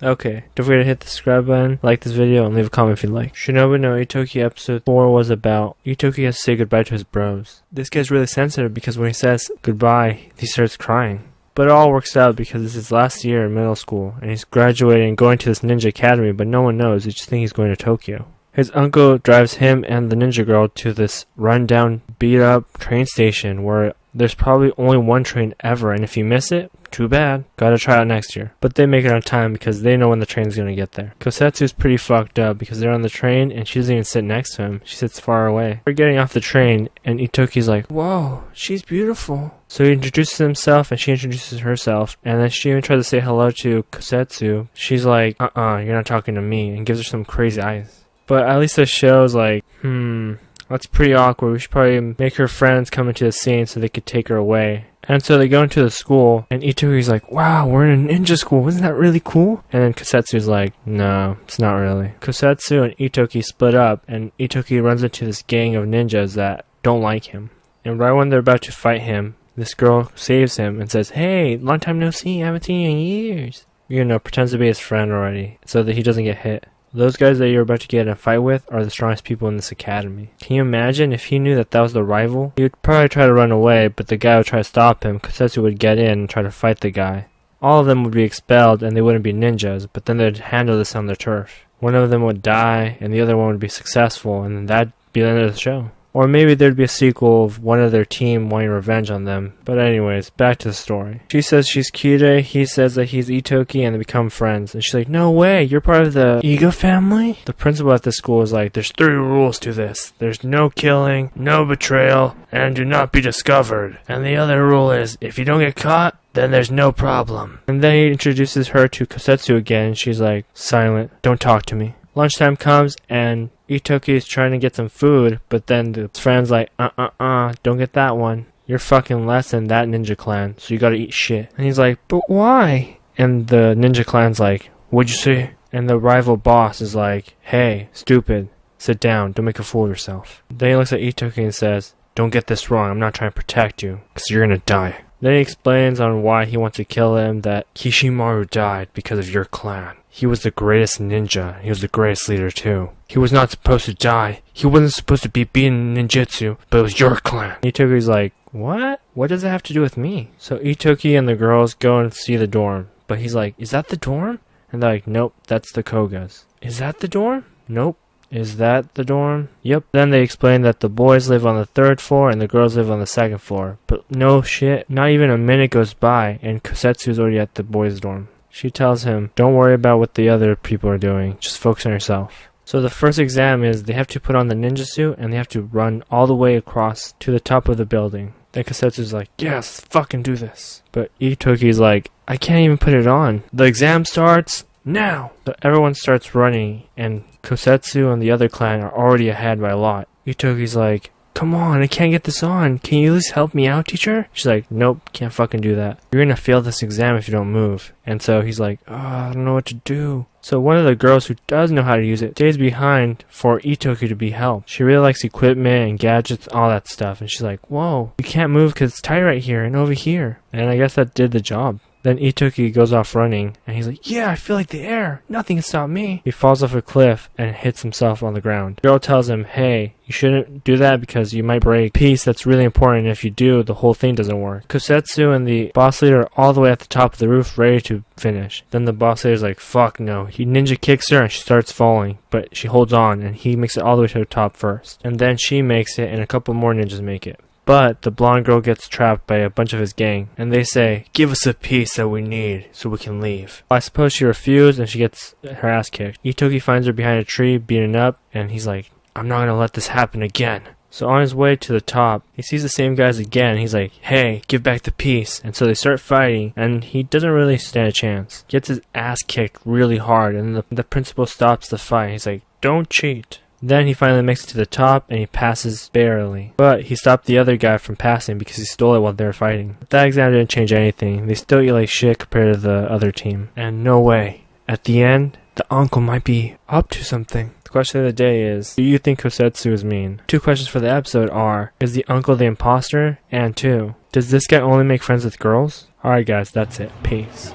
Okay, don't forget to hit the subscribe button, like this video, and leave a comment if you like. Shinobi no Ittoki episode 4 was about Ittoki has to say goodbye to his bros. This guy's really sensitive because when he says goodbye, he starts crying. But it all works out because it's his last year in middle school, and he's graduating and going to this ninja academy, but no one knows, they just think he's going to Tokyo. His uncle drives him and the ninja girl to this rundown, beat-up train station where there's probably only one train ever, and if you miss it, too bad. Gotta try it next year. But they make it on time because they know when the train's gonna get there. Kosetsu's pretty fucked up because they're on the train and she doesn't even sit next to him. She sits far away. They're getting off the train and Ittoki's like, whoa, she's beautiful. So he introduces himself and she introduces herself, and then she even tries to say hello to Kosetsu. She's like, you're not talking to me, and gives her some crazy eyes. But at least the show's like, that's pretty awkward. We should probably make her friends come into the scene so they could take her away. And so they go into the school, and Ittoki's like, wow, we're in a ninja school. Isn't that really cool? And then Kosetsu's like, no, it's not really. Kosetsu and Ittoki split up, and Ittoki runs into this gang of ninjas that don't like him. And right when they're about to fight him, this girl saves him and says, hey, long time no see, I haven't seen you in years. You know, pretends to be his friend already so that he doesn't get hit. Those guys that you're about to get in a fight with are the strongest people in this academy. Can you imagine if he knew that that was the rival? He would probably try to run away, but the guy would try to stop him. Kosetsu would get in and try to fight the guy. All of them would be expelled and they wouldn't be ninjas, but then they'd handle this on their turf. One of them would die and the other one would be successful, and then that'd be the end of the show. Or maybe there'd be a sequel of one of their team wanting revenge on them. But anyways, back to the story. She says she's Kire, he says that he's Ittoki, and they become friends. And she's like, no way, you're part of the Iga family? The principal at the school is like, there's 3 rules to this. There's no killing, no betrayal, and do not be discovered. And the other rule is, if you don't get caught, then there's no problem. And then he introduces her to Kosetsu again, and she's like, silent, don't talk to me. Lunchtime comes, and Ittoki is trying to get some food, but then the friend's like, don't get that one. You're fucking less than that ninja clan, so you gotta eat shit. And he's like, but why? And the ninja clan's like, what'd you say? And the rival boss is like, hey, stupid, sit down, don't make a fool of yourself. Then he looks at Ittoki and says, don't get this wrong, I'm not trying to protect you, because you're gonna die. Then he explains on why he wants to kill him, that Kishimaru died because of your clan. He was the greatest ninja. He was the greatest leader too. He was not supposed to die. He wasn't supposed to be beaten in ninjutsu, but it was your clan. Ittoki's like, what? What does that have to do with me? So Ittoki and the girls go and see the dorm. But he's like, is that the dorm? And they're like, nope, that's the Koga's. Is that the dorm? Nope. Is that the dorm? Yep. Then they explain that the boys live on the 3rd floor and the girls live on the 2nd floor. But no shit, not even a minute goes by and Kosetsu's already at the boys' dorm. She tells him, don't worry about what the other people are doing, just focus on yourself. So the first exam is they have to put on the ninja suit and they have to run all the way across to the top of the building. Then Kosetsu's like, yes, fucking do this. But Ittoki's like, I can't even put it on. The exam starts now. So everyone starts running and Kosetsu and the other clan are already ahead by a lot. Ittoki's like, come on, I can't get this on. Can you at least help me out, teacher? She's like, nope, can't fucking do that. You're gonna fail this exam if you don't move. And so he's like, I don't know what to do. So one of the girls who does know how to use it stays behind for Ittoki to be helped. She really likes equipment and gadgets, all that stuff. And she's like, whoa, you can't move because it's tight right here and over here. And I guess that did the job. Then Ittoki goes off running, and he's like, yeah, I feel like the air. Nothing can stop me. He falls off a cliff and hits himself on the ground. The girl tells him, hey, you shouldn't do that because you might break a piece that's really important, and if you do, the whole thing doesn't work. Kosetsu and the boss leader are all the way at the top of the roof, ready to finish. Then the boss leader's like, fuck no. He ninja kicks her, and she starts falling, but she holds on, and he makes it all the way to the top first. And then she makes it, and a couple more ninjas make it. But the blonde girl gets trapped by a bunch of his gang, and they say, give us a piece that we need so we can leave. I suppose she refused and she gets her ass kicked. Ittoki finds her behind a tree, beaten up, and he's like, I'm not gonna let this happen again. So on his way to the top, he sees the same guys again. He's like, hey, give back the piece. And so they start fighting, and he doesn't really stand a chance. Gets his ass kicked really hard, and the principal stops the fight. He's like, don't cheat. Then he finally makes it to the top and he passes barely. But he stopped the other guy from passing because he stole it while they were fighting. But that exam didn't change anything. They still eat like shit compared to the other team. And no way. At the end, the uncle might be up to something. The question of the day is, do you think Kosetsu is mean? 2 questions for the episode are, is the uncle the imposter? And 2, does this guy only make friends with girls? Alright guys, that's it. Peace.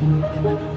Bye.